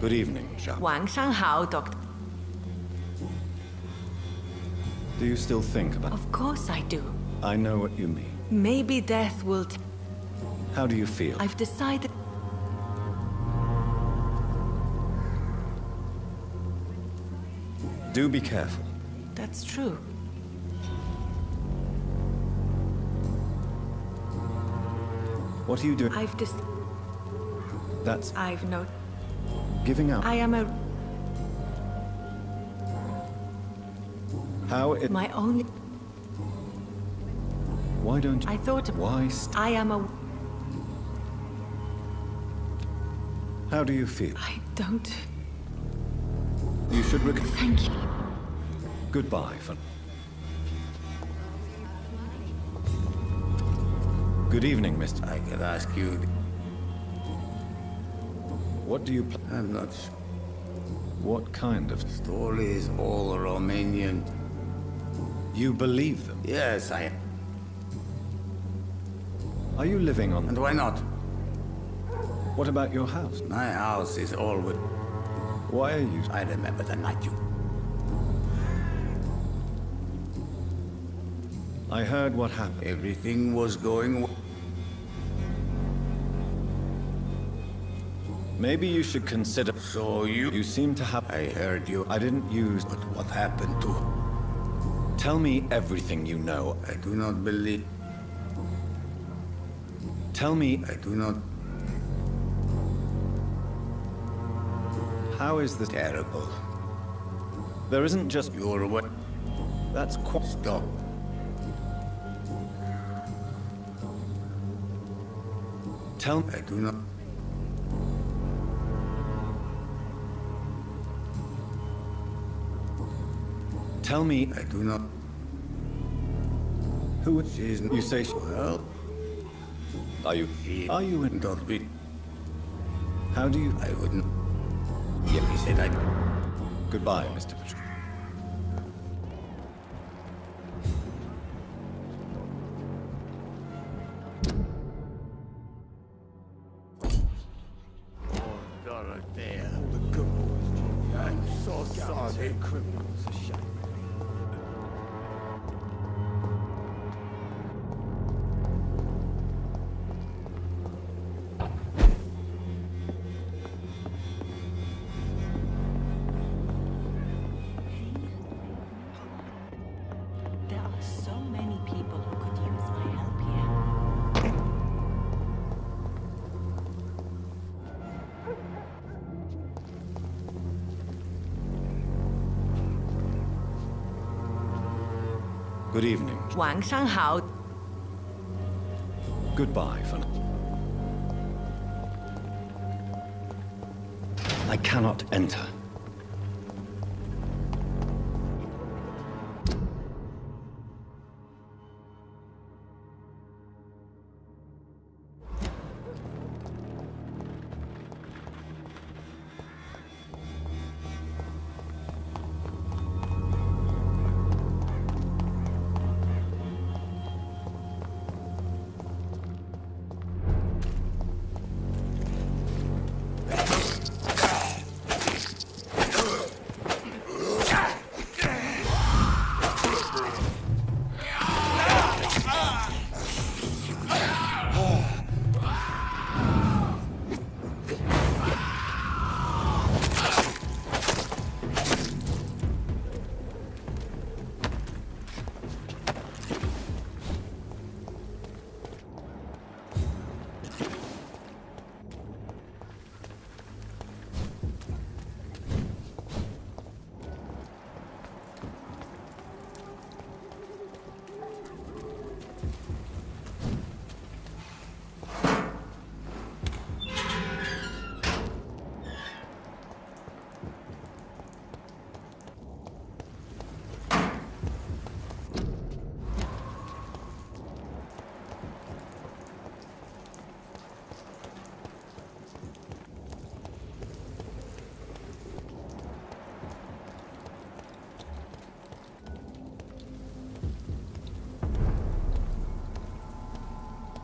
Good evening, Jacques. 晚上好, Doctor. Do you still think about... Of course I do. I know what you mean. Maybe death will... How do you feel? I've decided... Do be careful. That's true. What are you doing? That's... I've no... Giving up. I am a... How it... My only... Why don't you... I thought... Why I am a... How do you feel? I don't... You should Thank you. Goodbye, for... Good evening, Mr. I could ask you... What do you... I'm not sure. What kind of... Stories all Romanian. You believe them? Yes, I... Are you living on... And why not? What about your house? My house is all with... Why are you... I remember the night you... I heard what happened. Everything was going... Maybe you should consider... So you... You seem to have... I heard you... I didn't use... But what happened to... Tell me everything you know. I do not believe... Tell me... I do not... How is this... Terrible. There isn't just... You're what... That's quite... Stop. Tell me... I do not... Tell me... I do not... Who... She's... You say... Well... Are you... Are you in... Don't be... How do you... I wouldn't... Yeah, he said I... Goodbye, Mr. Patrick. Dorothea. The good boys, Jimmy. I'm so sorry. Criminals, a shame. There are so many people who could use my help here. Good evening. 晚上好. Goodbye for now. I cannot enter.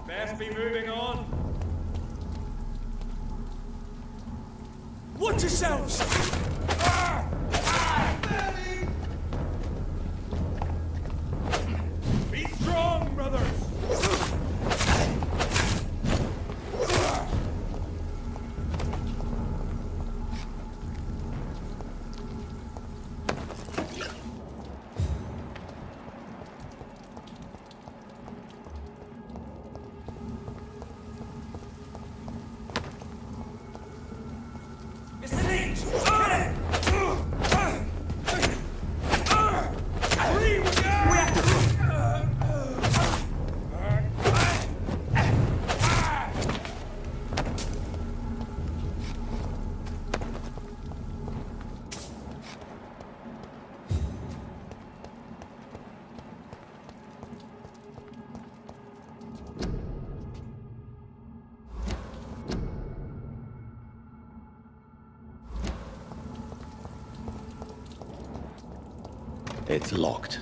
Best be moving on. Watch yourselves! Be strong, brothers! It's locked.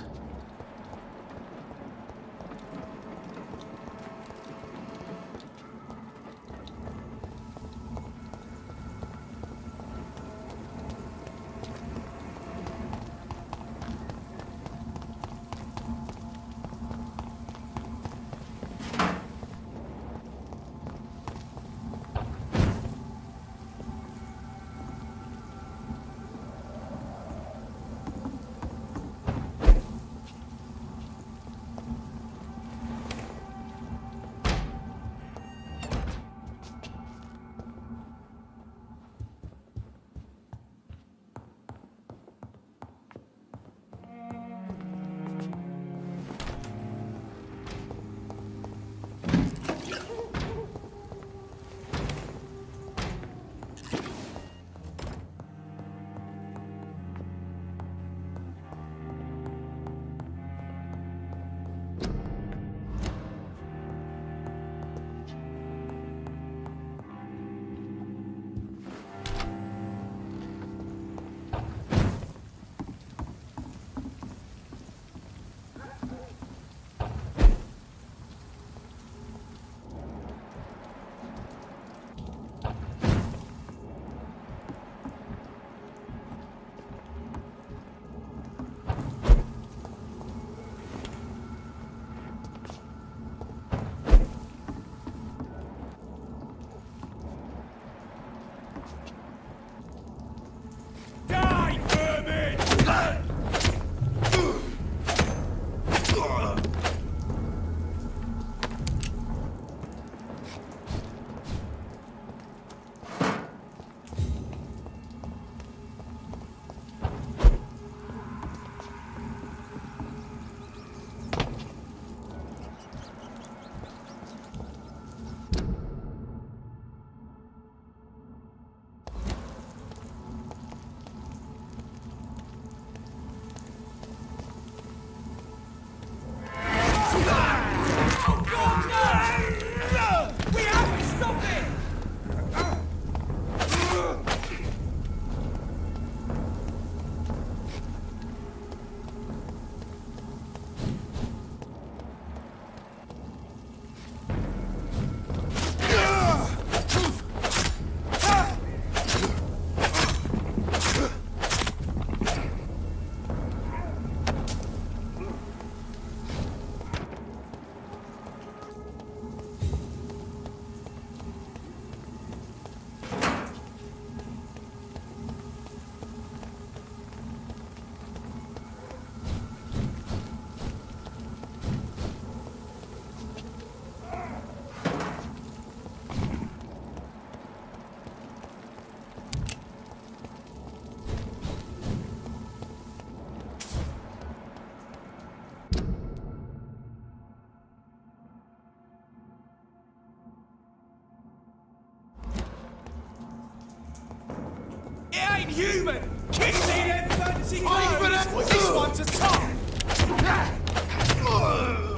Human! Kick me them fancy clothes! This one's a top!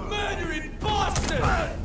Murdering bastard!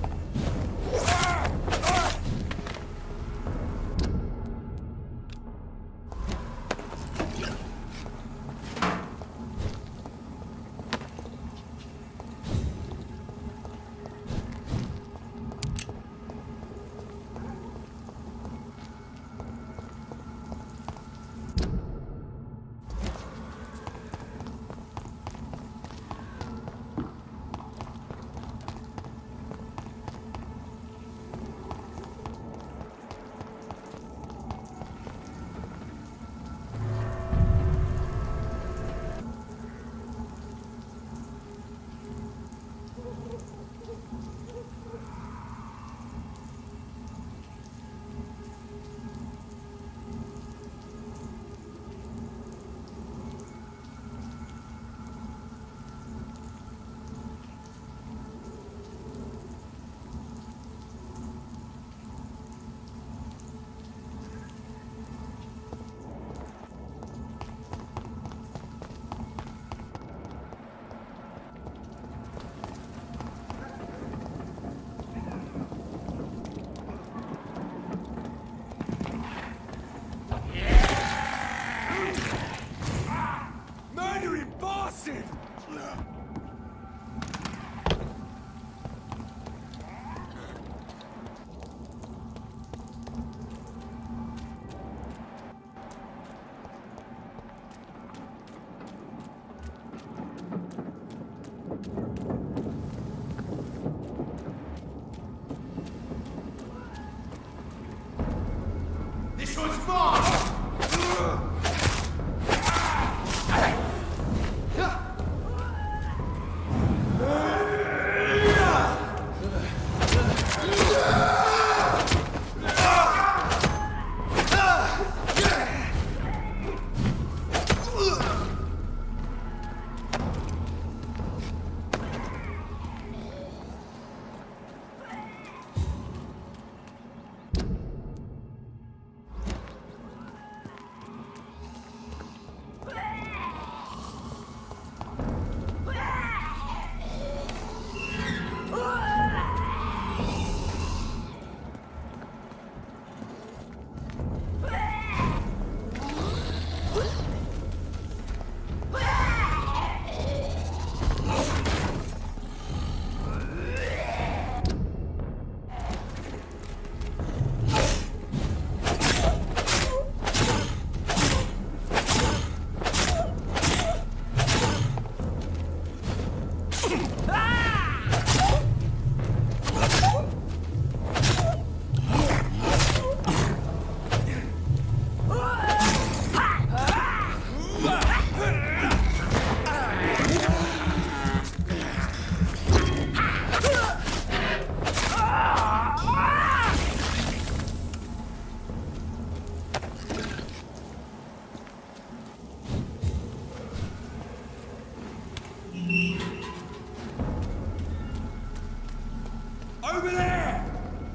Over there!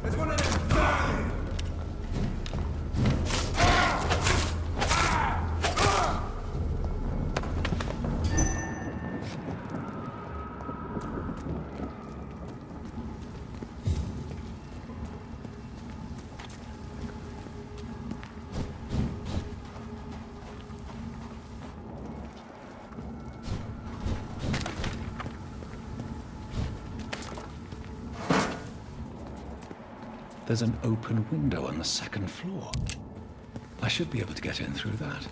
There's one of them burning! There's an open window on the second floor. I should be able to get in through that.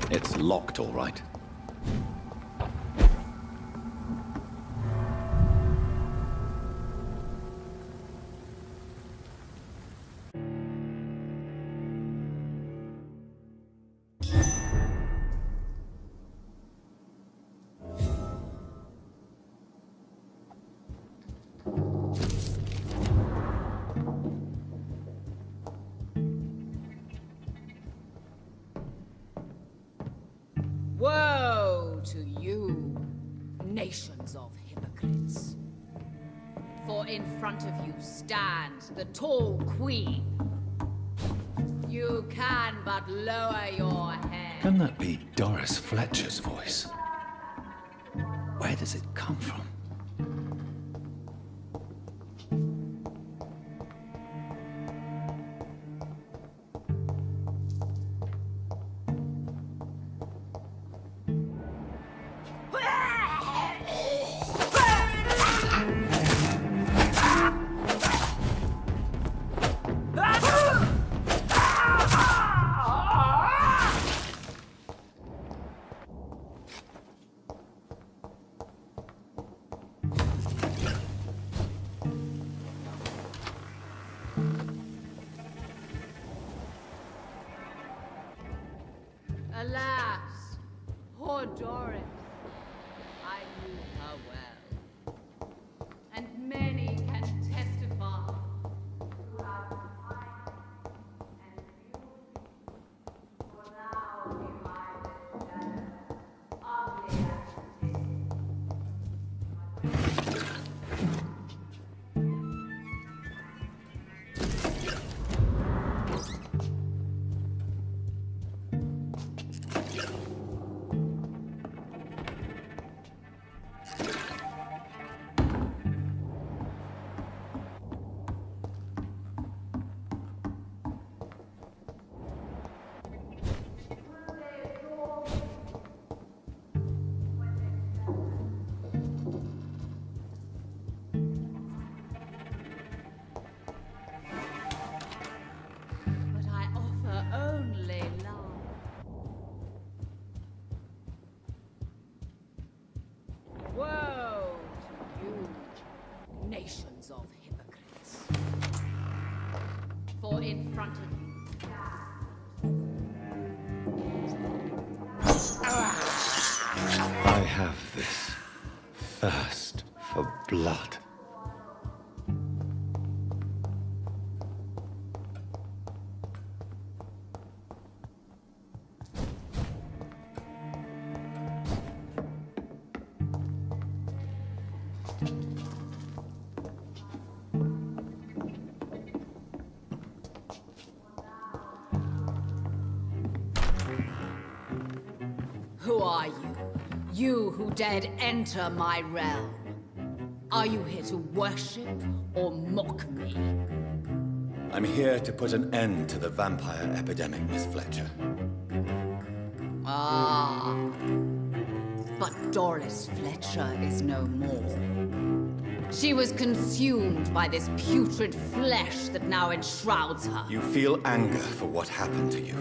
It's locked, all right. Woe to you, nations of hypocrites. For in front of you stands the tall queen. You can but lower your head. Can that be Doris Fletcher's voice? Where does it come from? Alas, poor Doris. I knew her well, and many can testify to how kind and beautiful, for now behind the shadow, ugly as it is. But I offer only love. Woe to you, nations of hypocrites. For in front of you I have this thirst for blood. Who are you? You who dared enter my realm. Are you here to worship or mock me? I'm here to put an end to the vampire epidemic, Miss Fletcher. Ah. But Doris Fletcher is no more. She was consumed by this putrid flesh that now enshrouds her. You feel anger for what happened to you,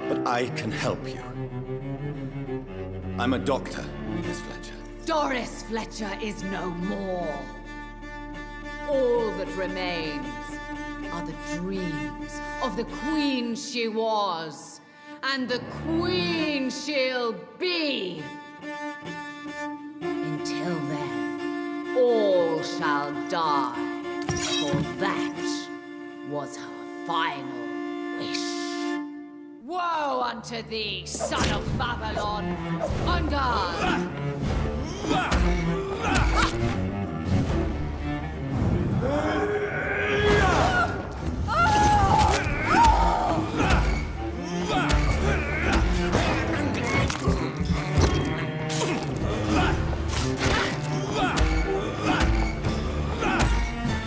but I can help you. I'm a doctor, Miss Fletcher. Doris Fletcher is no more. All that remains are the dreams of the queen she was, and the queen she'll be. Until then, all shall die, for that was her final wish. Woe unto thee, son of Babylon! On guard!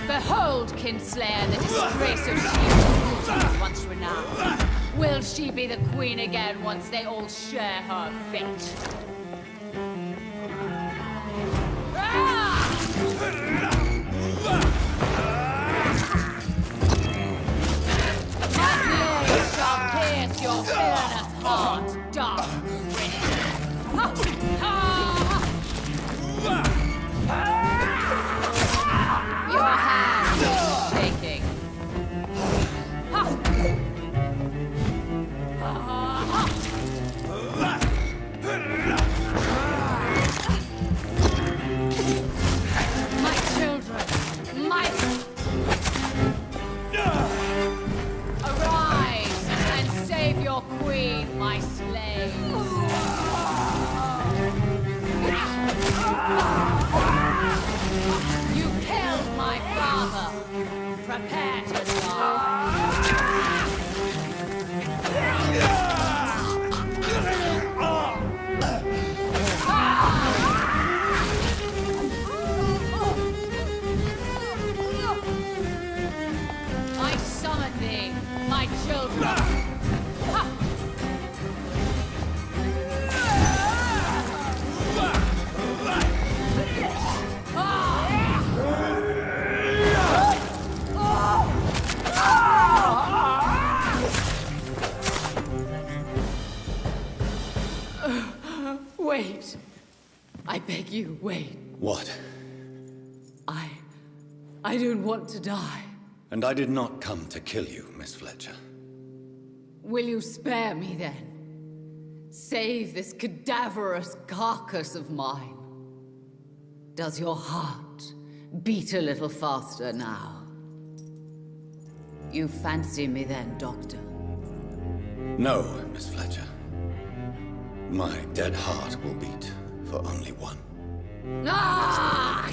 Behold, Kinslayer, the disgrace of she who was once renowned. Will she be the queen again once they all share her fate? My blade shall pierce your villainous heart, dark Your hand is shaking. My children, arise and save your queen, my slaves. You killed my father. Prepare to die. I summon thee, my children. Wait. I beg you, wait. What? I don't want to die. And I did not come to kill you, Miss Fletcher. Will you spare me then? Save this cadaverous carcass of mine. Does your heart beat a little faster now? You fancy me then, Doctor? No, Miss Fletcher. My dead heart will beat for only one. Ah!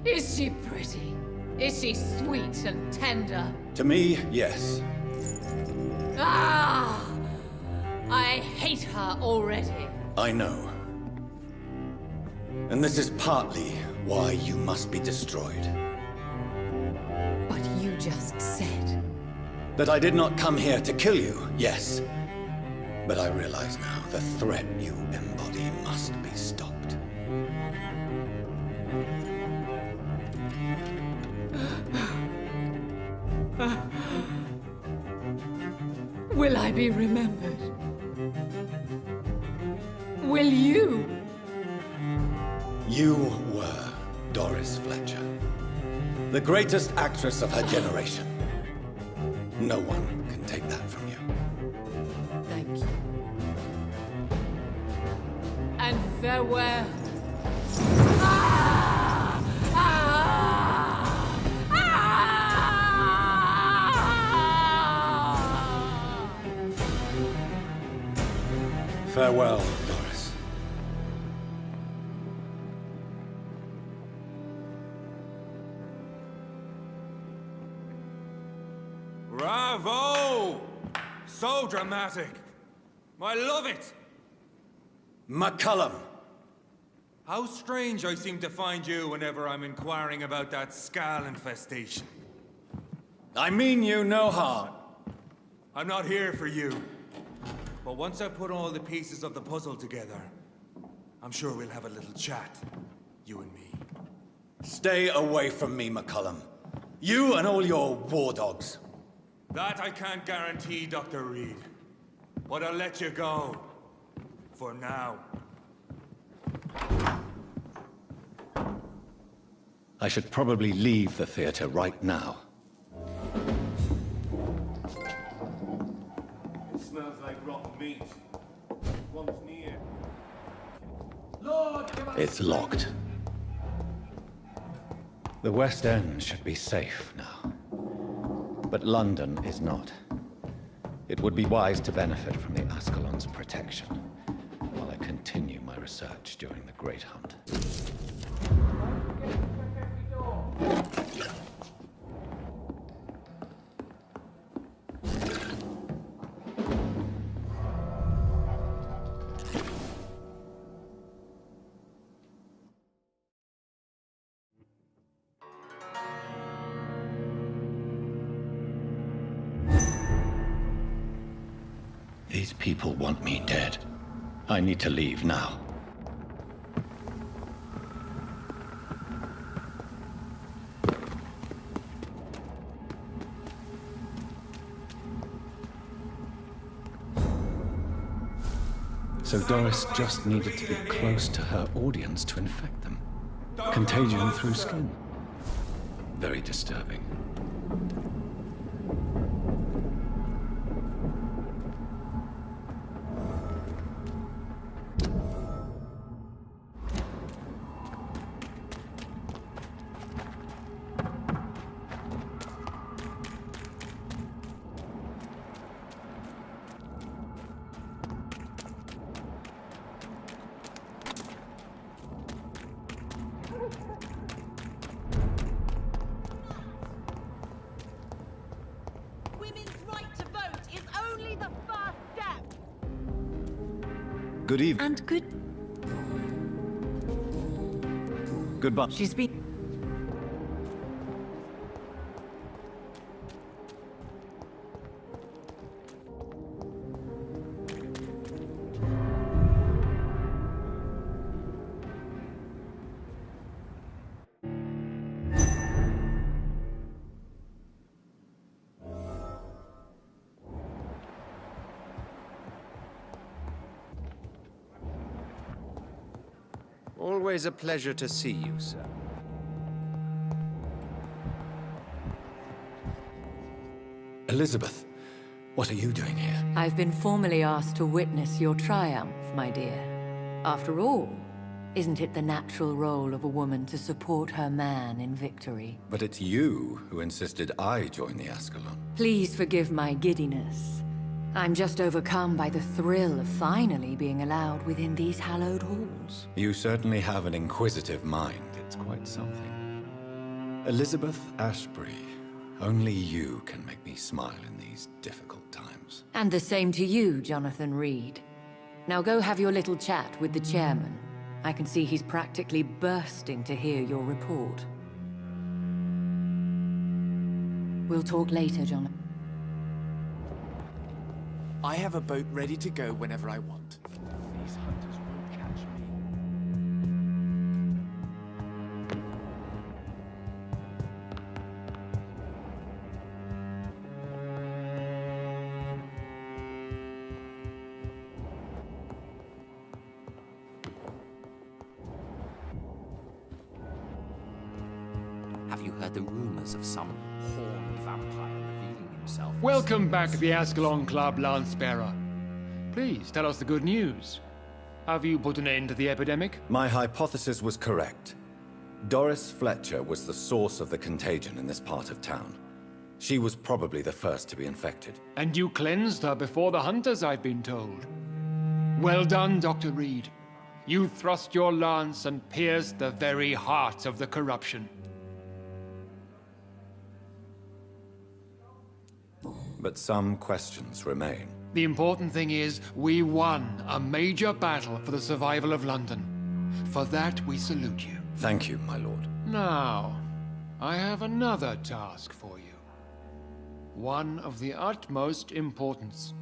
Is she pretty? Is she sweet and tender? To me, yes. Ah! I hate her already. I know. And this is partly why you must be destroyed. But you just said... That I did not come here to kill you, yes. But I realize now the threat you embody must be stopped. Will I be remembered? Will you? You were Doris Fletcher, the greatest actress of her generation. No one can take that from you. Thank you. And farewell. Ah! Ah! Ah! Farewell, Doris. Bravo! So dramatic. I love it. McCullum! How strange I seem to find you whenever I'm inquiring about that skull infestation. I mean you no harm. I'm not here for you. But once I put all the pieces of the puzzle together, I'm sure we'll have a little chat, you and me. Stay away from me, McCullum. You and all your war dogs. That I can't guarantee, Dr. Reed. But I'll let you go. For now. I should probably leave the theater right now. Smells like rotten meat. One's near. It's locked. The West End should be safe now. But London is not. It would be wise to benefit from the Ascalon's protection while I continue my research during the Great Hunt. These people want me dead. I need to leave now. So Doris just needed to be close to her audience to infect them. Contagion through skin. Very disturbing. Good evening. And good. Goodbye. She's been. Always a pleasure to see you, sir. Elizabeth, what are you doing here? I've been formally asked to witness your triumph, my dear. After all, isn't it the natural role of a woman to support her man in victory? But it's you who insisted I join the Ascalon. Please forgive my giddiness. I'm just overcome by the thrill of finally being allowed within these hallowed halls. You certainly have an inquisitive mind. It's quite something. Elizabeth Ashbury, only you can make me smile in these difficult times. And the same to you, Jonathan Reed. Now go have your little chat with the chairman. I can see he's practically bursting to hear your report. We'll talk later, Jonathan. I have a boat ready to go whenever I want. These hunters won't catch me. Have you heard the rumors of some horned vampire revealing himself? Welcome back to the Ascalon Club, Lancebearer. Please, tell us the good news. Have you put an end to the epidemic? My hypothesis was correct. Doris Fletcher was the source of the contagion in this part of town. She was probably the first to be infected. And you cleansed her before the hunters, I've been told. Well done, Dr. Reed. You thrust your lance and pierced the very heart of the corruption. But some questions remain. The important thing is, we won a major battle for the survival of London. For that, we salute you. Thank you, my lord. Now, I have another task for you. One of the utmost importance.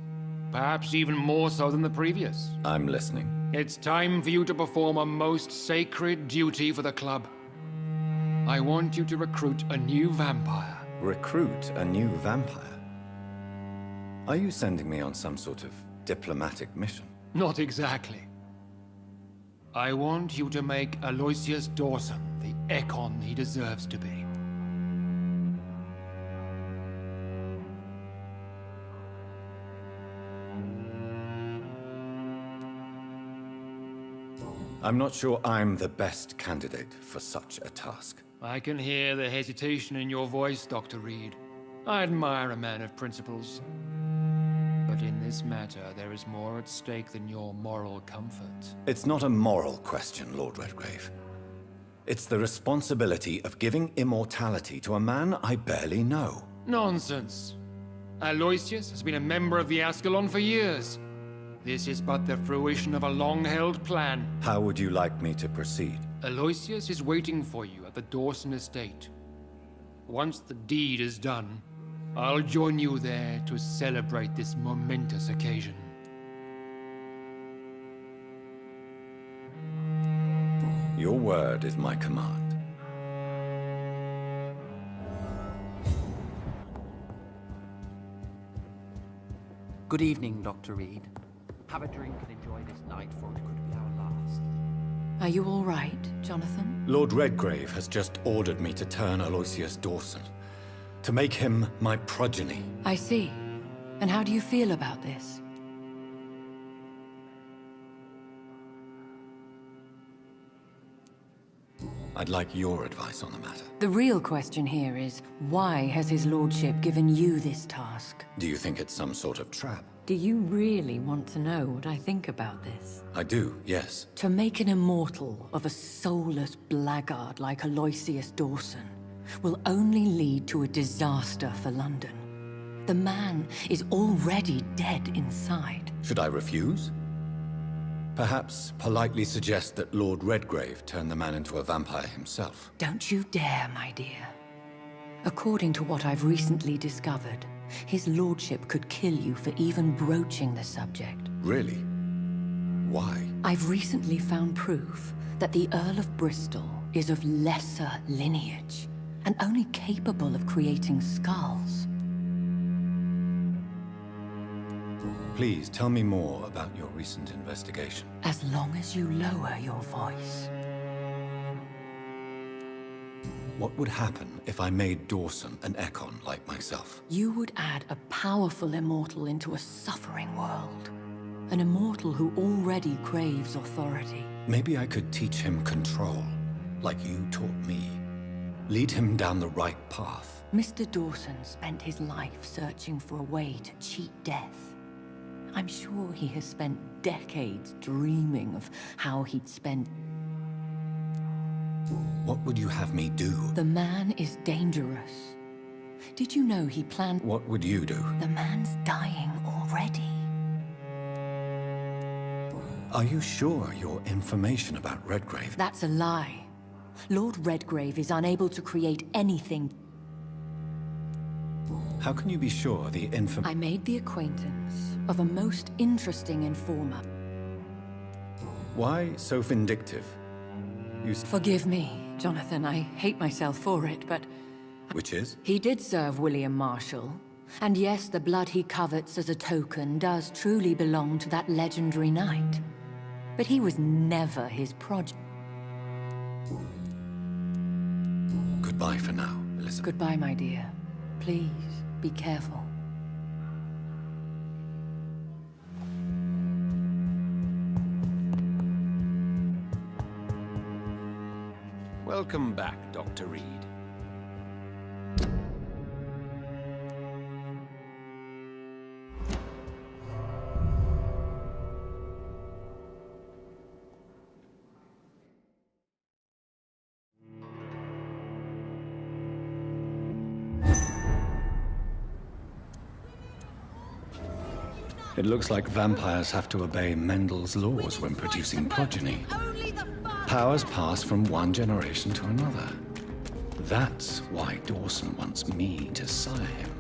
Perhaps even more so than the previous. I'm listening. It's time for you to perform a most sacred duty for the club. I want you to recruit a new vampire. Recruit a new vampire? Are you sending me on some sort of diplomatic mission? Not exactly. I want you to make Aloysius Dawson the Ekon he deserves to be. I'm not sure I'm the best candidate for such a task. I can hear the hesitation in your voice, Dr. Reed. I admire a man of principles. But in this matter, there is more at stake than your moral comfort. It's not a moral question, Lord Redgrave. It's the responsibility of giving immortality to a man I barely know. Nonsense. Aloysius has been a member of the Ascalon for years. This is but the fruition of a long-held plan. How would you like me to proceed? Aloysius is waiting for you at the Dawson estate. Once the deed is done, I'll join you there to celebrate this momentous occasion. Your word is my command. Good evening, Dr. Reed. Have a drink and enjoy this night, for it could be our last. Are you all right, Jonathan? Lord Redgrave has just ordered me to turn Aloysius Dawson, to make him my progeny. I see. And how do you feel about this? I'd like your advice on the matter. The real question here is, why has his lordship given you this task? Do you think it's some sort of trap? Do you really want to know what I think about this? I do, yes. To make an immortal of a soulless blackguard like Aloysius Dawson will only lead to a disaster for London. The man is already dead inside. Should I refuse? Perhaps politely suggest that Lord Redgrave turn the man into a vampire himself. Don't you dare, my dear. According to what I've recently discovered, his lordship could kill you for even broaching the subject. Really? Why? I've recently found proof that the Earl of Bristol is of lesser lineage and only capable of creating skulls. Please tell me more about your recent investigation. As long as you lower your voice. What would happen if I made Dawson an Ekon like myself? You would add a powerful immortal into a suffering world. An immortal who already craves authority. Maybe I could teach him control, like you taught me. Lead him down the right path. Mr. Dawson spent his life searching for a way to cheat death. I'm sure he has spent decades dreaming of how he'd spend. What would you have me do? The man is dangerous. Did you know he planned? What would you do? The man's dying already. Are you sure your information about Redgrave? That's a lie. Lord Redgrave is unable to create anything. How can you be sure the I made the acquaintance of a most interesting informer. Why so vindictive? Forgive me, Jonathan, I hate myself for it, but... Which is? He did serve William Marshall. And yes, the blood he covets as a token does truly belong to that legendary knight. But he was never his progeny. Goodbye for now, Elizabeth. Goodbye, my dear. Please, be careful. Welcome back, Dr. Reed. It looks like vampires have to obey Mendel's laws when producing progeny. Powers pass from one generation to another. That's why Dawson wants me to sire him.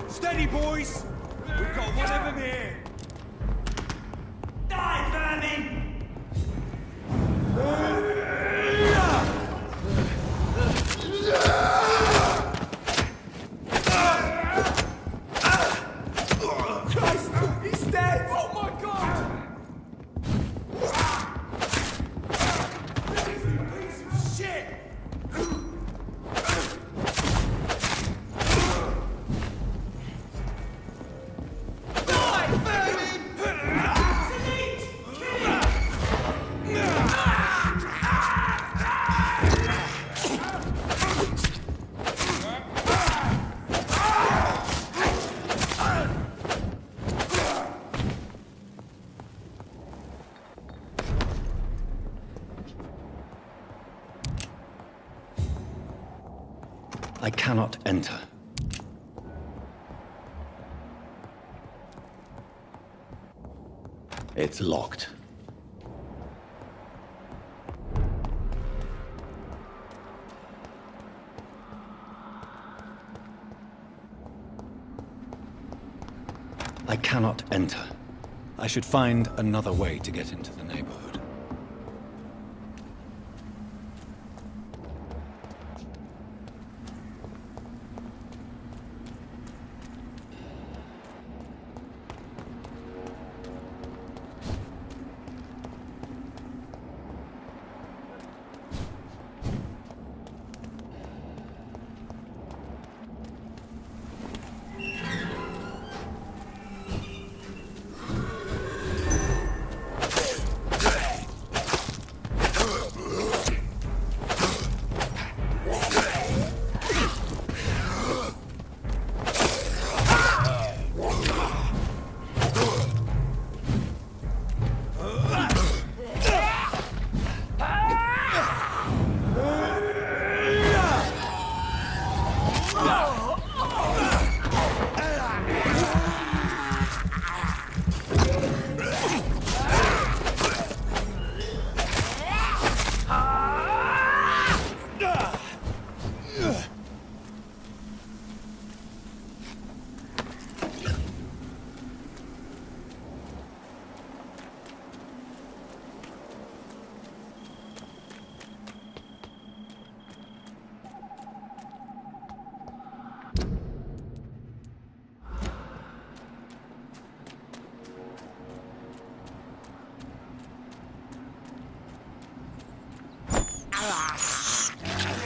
Steady, boys! We've got one of them here! Die, vermin! Christ! He's dead! Oh my god! I cannot enter. It's locked. I cannot enter. I should find another way to get into the neighborhood.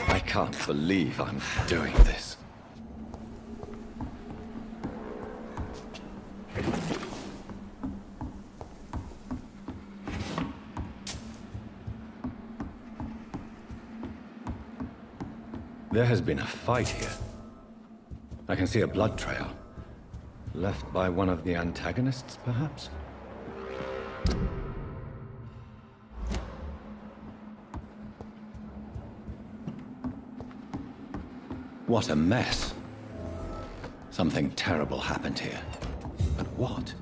I can't believe I'm doing this. There has been a fight here. I can see a blood trail. Left by one of the antagonists, perhaps? What a mess. Something terrible happened here. But what?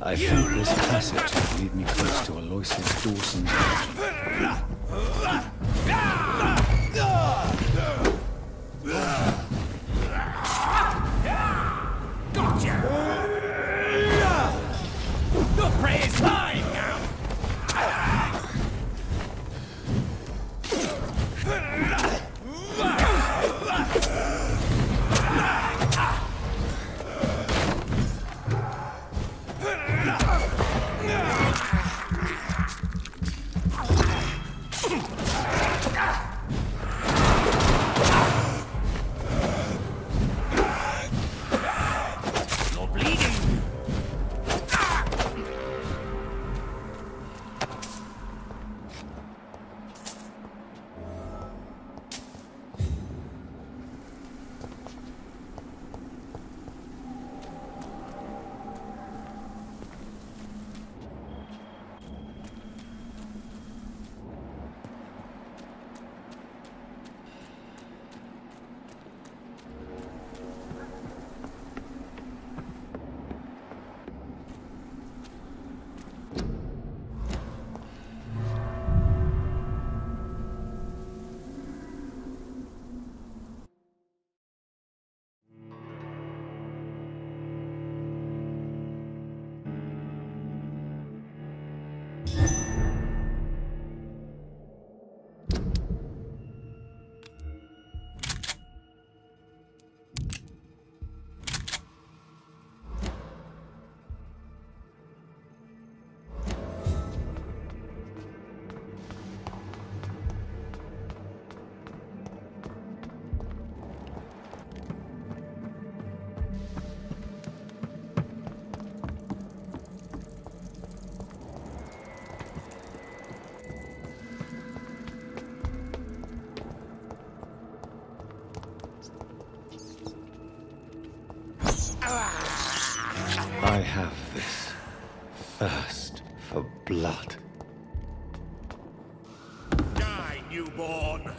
I think this passage will lead me close to Aloysius Dawson's legend. Gotcha! The prey is mine now! I have this thirst for blood. Die, newborn!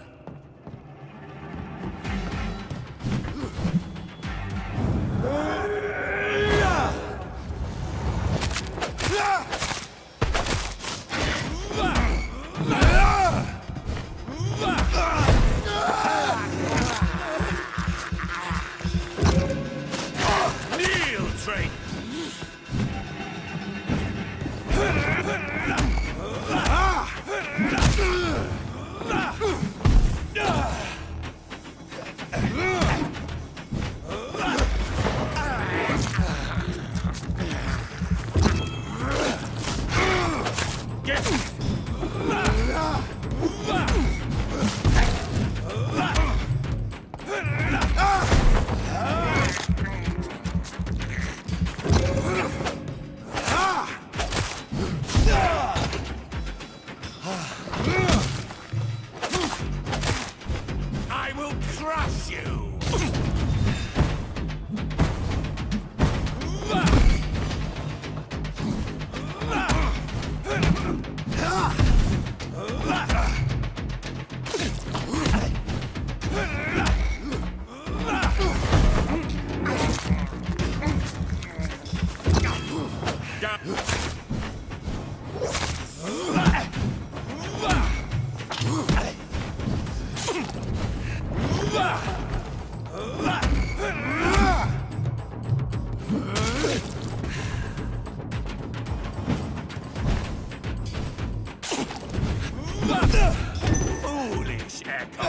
Foolish echo!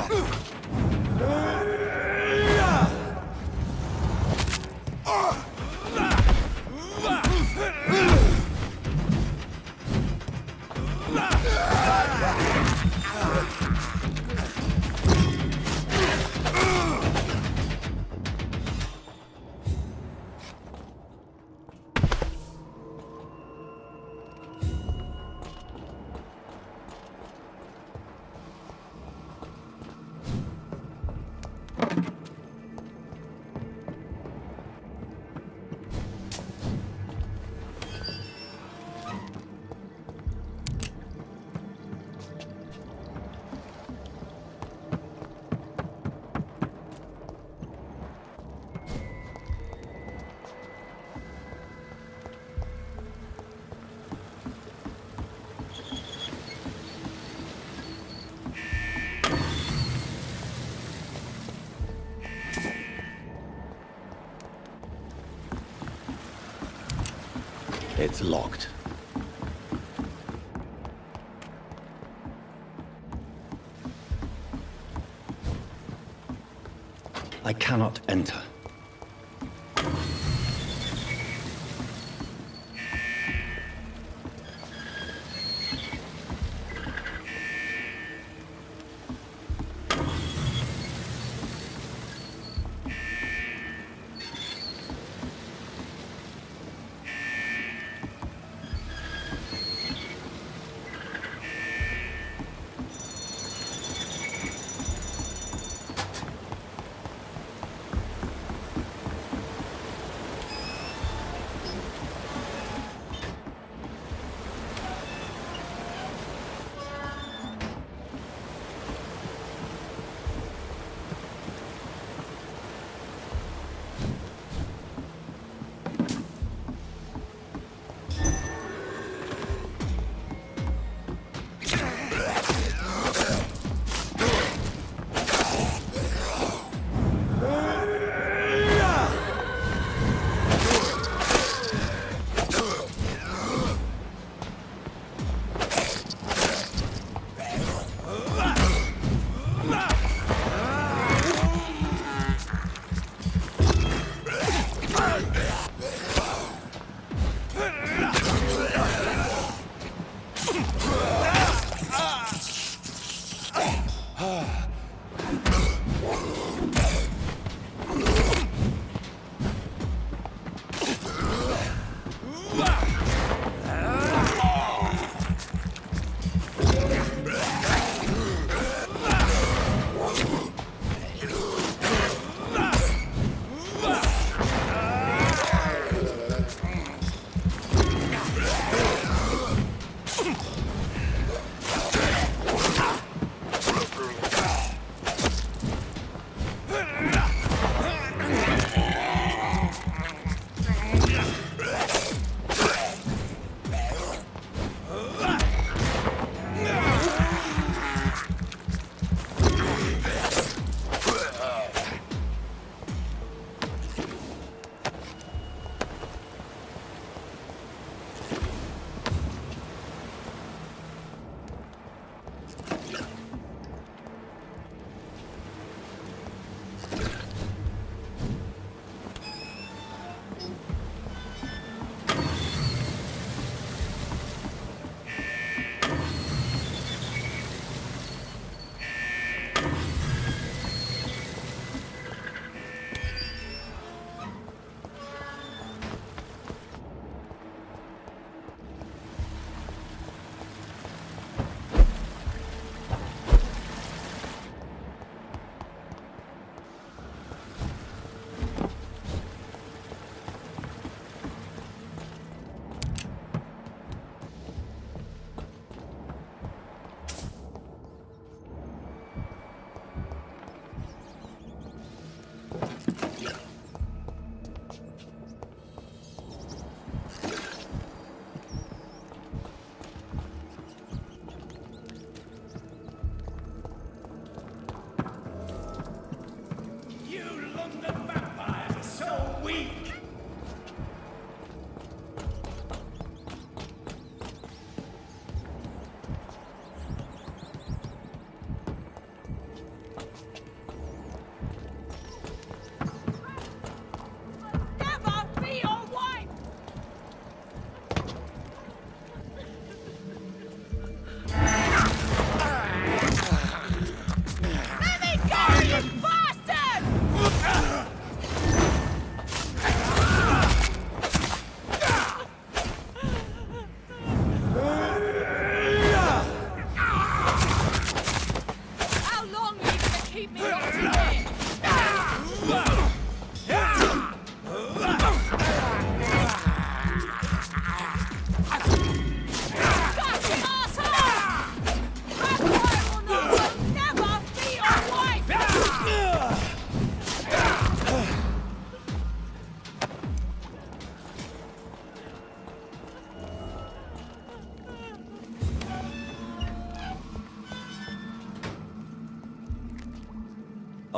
It's locked. I cannot enter.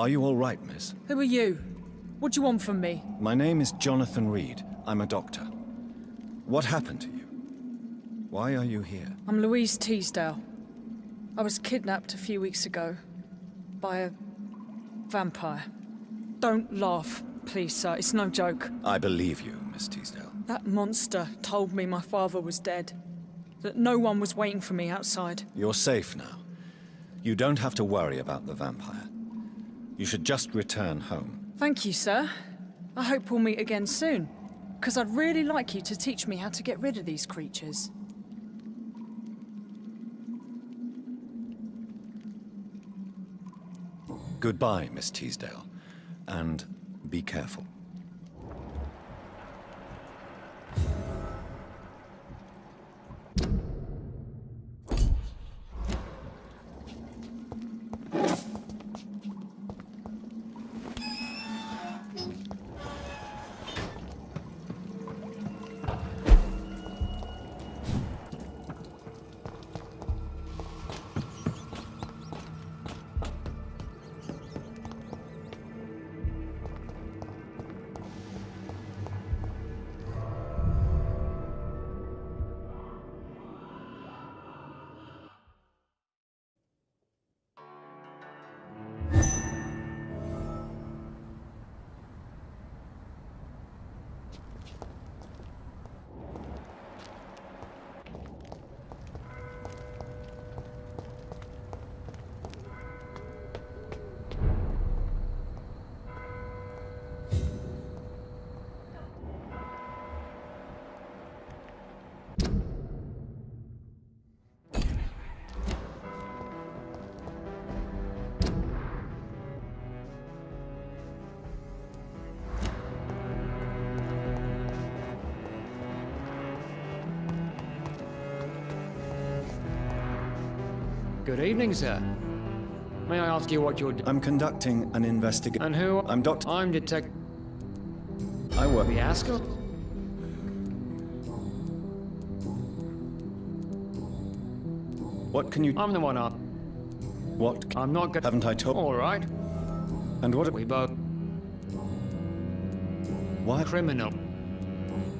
Are you all right, miss? Who are you? What do you want from me? My name is Jonnathan Reed. I'm a doctor. What happened to you? Why are you here? I'm Louise Teasdale. I was kidnapped a few weeks ago by a vampire. Don't laugh, please, sir. It's no joke. I believe you, Miss Teasdale. That monster told me my father was dead. That no one was waiting for me outside. You're safe now. You don't have to worry about the vampire. You should just return home. Thank you, sir. I hope we'll meet again soon. Because I'd really like you to teach me how to get rid of these creatures. Goodbye, Miss Teasdale. And be careful. Good evening, sir. May I ask you what you're doing? I'm conducting an investigation. And who? I'm Dr. I'm Detective. I work. The Ascot? What can you... I'm the one up. What? I'm not gonna... Haven't I told... All right. And what... We both... Why? Criminal.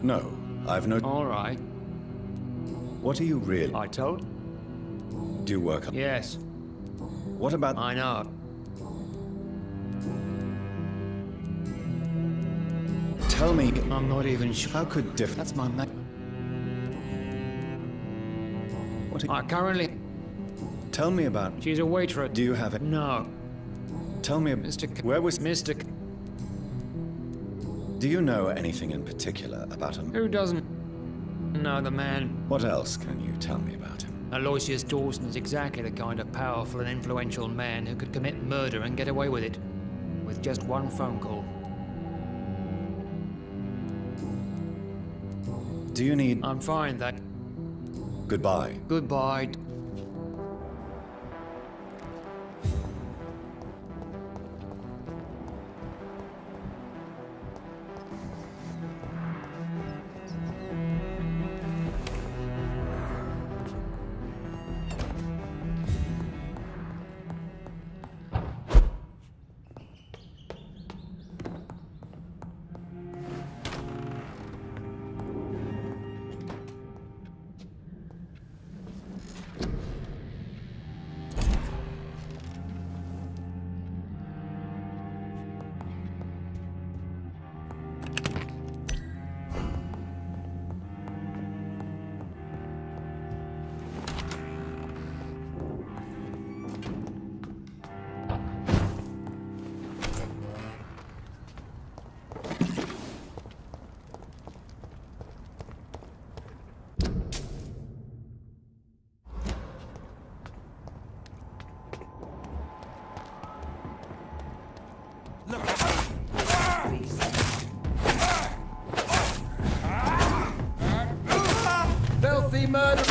No, I've no... All right. What are you really... I told... Do you work... Yes. What about... I know. Tell me... I'm not even sure. How could diff... That's my mate. What... I currently... Tell me about... She's a waitress. Do you have it? No. Tell me... Mr. Where was... Mr. Do you know anything in particular about him? Who doesn't know the man? What else can you tell me about him? Aloysius Dawson is exactly the kind of powerful and influential man who could commit murder and get away with it. With just one phone call. Do you need... I'm fine, that... Goodbye. Goodbye. Filthy murder!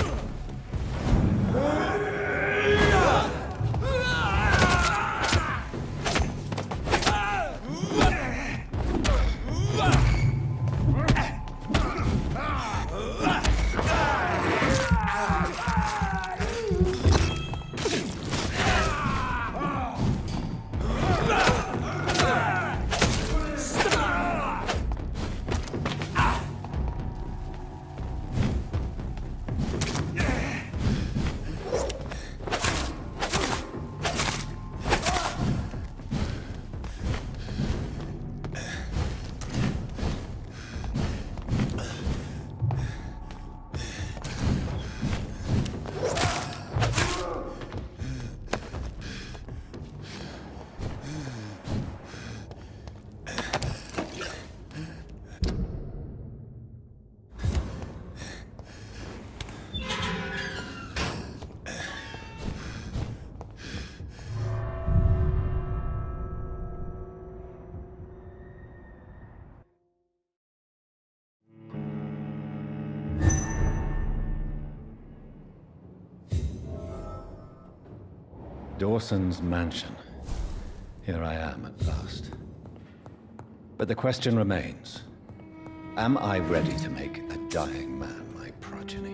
Dawson's mansion. Here I am at last. But the question remains, am I ready to make a dying man my progeny?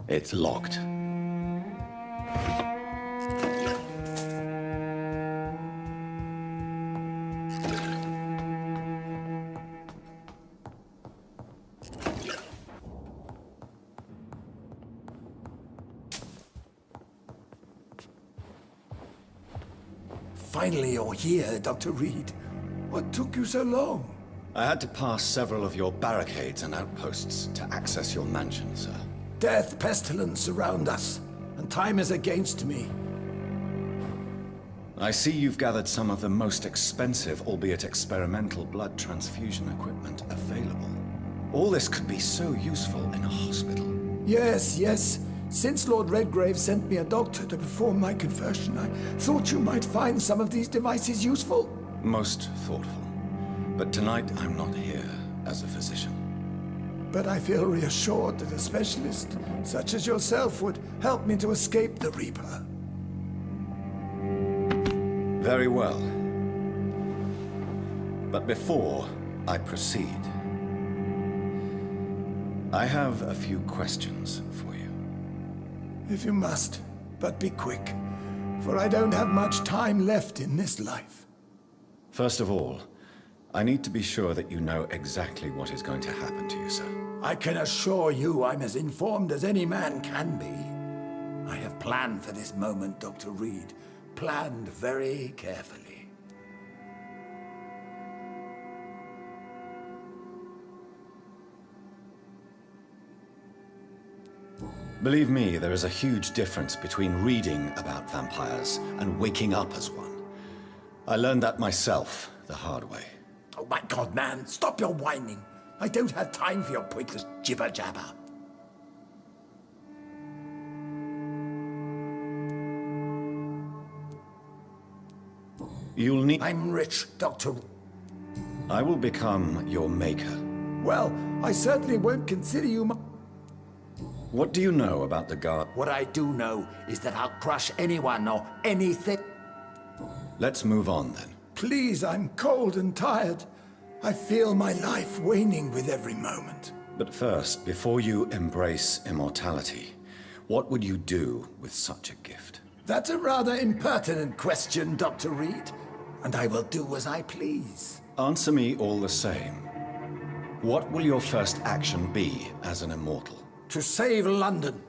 It's locked. Finally, you're here, Dr. Reed. What took you so long? I had to pass several of your barricades and outposts to access your mansion, sir. Death, pestilence surround us, and time is against me. I see you've gathered some of the most expensive, albeit experimental, blood transfusion equipment available. All this could be so useful in a hospital. Yes, yes. Since Lord Redgrave sent me a doctor to perform my conversion, I thought you might find some of these devices useful. Most thoughtful. But tonight I'm not here as a physician. But I feel reassured that a specialist such as yourself would help me to escape the Reaper. Very well. But before I proceed, I have a few questions for you. If you must, but be quick, for I don't have much time left in this life. First of all, I need to be sure that you know exactly what is going to happen to you, sir. I can assure you I'm as informed as any man can be. I have planned for this moment, Dr. Reed. Planned very carefully. Believe me, there is a huge difference between reading about vampires and waking up as one. I learned that myself the hard way. Oh my God, man, stop your whining. I don't have time for your pointless jibber-jabber. You'll need... I'm rich, Dr. I will become your maker. Well, I certainly won't consider you my... What do you know about the guard? What I do know is that I'll crush anyone or anything. Let's move on, then. Please, I'm cold and tired. I feel my life waning with every moment. But first, before you embrace immortality, what would you do with such a gift? That's a rather impertinent question, Dr. Reed. And I will do as I please. Answer me all the same. What will your first action be as an immortal? To save London.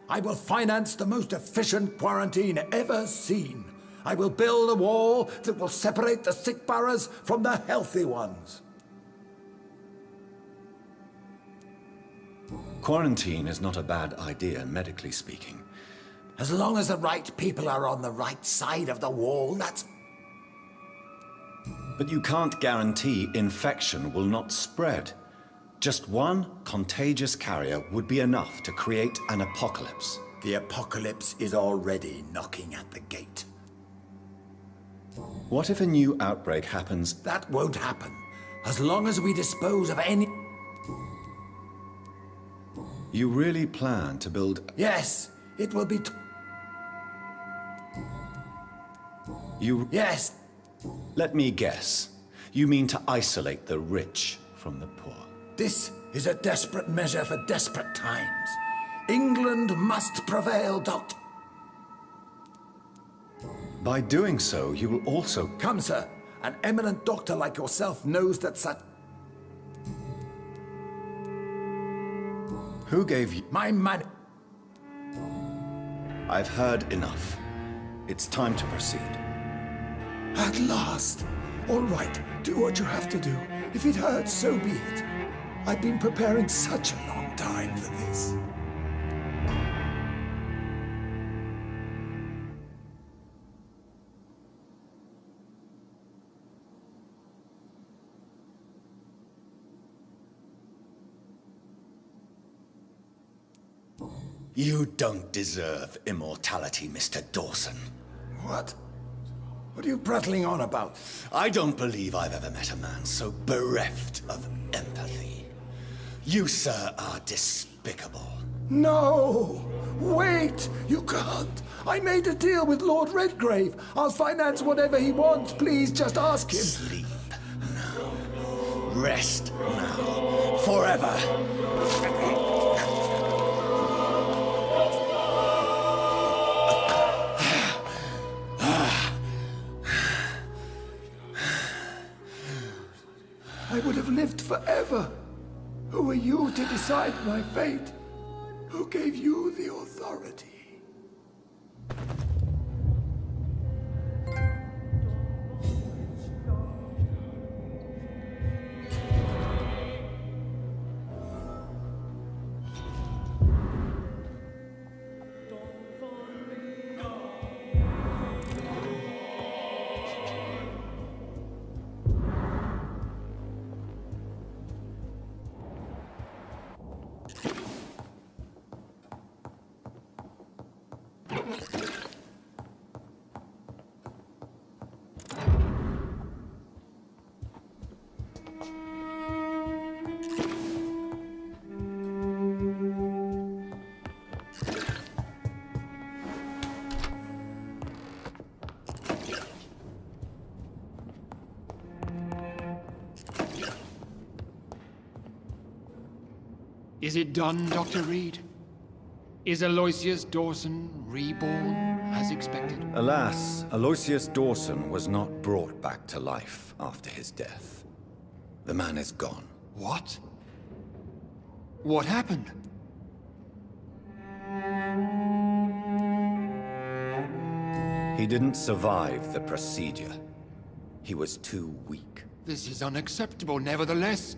I will finance the most efficient quarantine ever seen. I will build a wall that will separate the sick boroughs from the healthy ones. Quarantine is not a bad idea, medically speaking. As long as the right people are on the right side of the wall, that's... But you can't guarantee infection will not spread. Just one contagious carrier would be enough to create an apocalypse. The apocalypse is already knocking at the gate. What if a new outbreak happens? That won't happen. As long as we dispose of any... You really plan to build... Yes, it will be... You... Yes. Let me guess. You mean to isolate the rich from the poor. This is a desperate measure for desperate times. England must prevail, Doctor. By doing so, you will also... Come, sir. An eminent doctor like yourself knows that such... Who gave you... My money. I've heard enough. It's time to proceed. At last. All right, do what you have to do. If it hurts, so be it. I've been preparing such a long time for this. You don't deserve immortality, Mr. Dawson. What? What are you prattling on about? I don't believe I've ever met a man so bereft of empathy. You, sir, are despicable. No! Wait! You can't! I made a deal with Lord Redgrave. I'll finance whatever he wants. Please, just ask him. Sleep now. Rest now. Forever. I would have lived forever. Who are you to decide my fate? Who gave you the authority? Is it done, Dr. Reed? Is Aloysius Dawson reborn as expected? Alas, Aloysius Dawson was not brought back to life after his death. The man is gone. What? What happened? He didn't survive the procedure. He was too weak. This is unacceptable, nevertheless.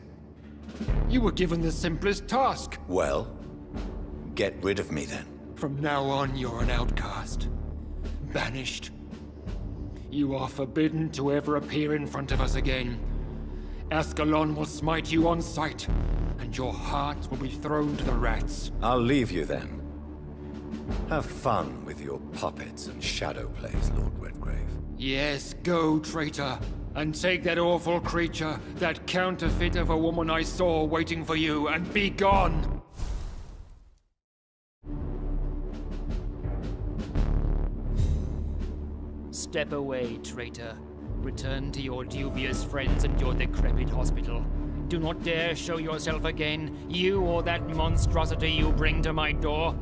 You were given the simplest task. Well, get rid of me then. From now on, you're an outcast. Banished. You are forbidden to ever appear in front of us again. Ascalon will smite you on sight, and your heart will be thrown to the rats. I'll leave you then. Have fun with your puppets and shadow plays, Lord Redgrave. Yes, go, traitor, and take that awful creature, that counterfeit of a woman I saw waiting for you, and be gone! Step away, traitor. Return to your dubious friends and your decrepit hospital. Do not dare show yourself again, you or that monstrosity you bring to my door.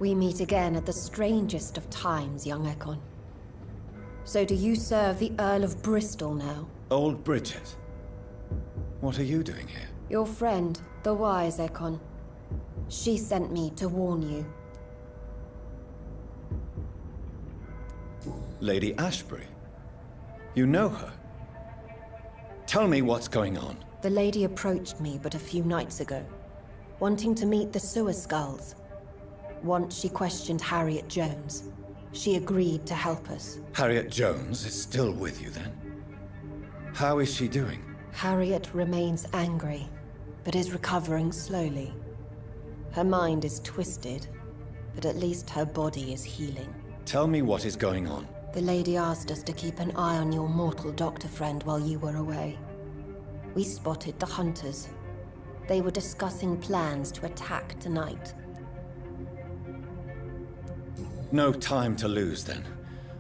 We meet again at the strangest of times, young Ekon. So do you serve the Earl of Bristol now? Old Bridget. What are you doing here? Your friend, the wise Ekon. She sent me to warn you. Lady Ashbury? You know her? Tell me what's going on. The lady approached me but a few nights ago, wanting to meet the sewer skulls. Once she questioned Harriet Jones. She agreed to help us. Harriet Jones is still with you then? How is she doing? Harriet remains angry, but is recovering slowly. Her mind is twisted, but at least her body is healing. Tell me what is going on. The lady asked us to keep an eye on your mortal doctor friend while you were away. We spotted the hunters. They were discussing plans to attack tonight. No time to lose, then.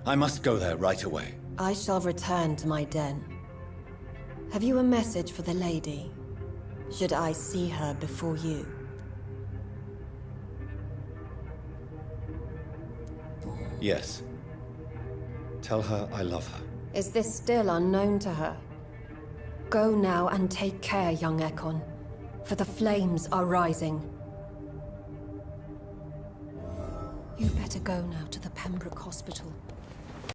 I must go there right away. I shall return to my den. Have you a message for the lady? Should I see her before you? Yes. Tell her I love her. Is this still unknown to her? Go now and take care, young Ekon, for the flames are rising. You better go now to the Pembroke Hospital.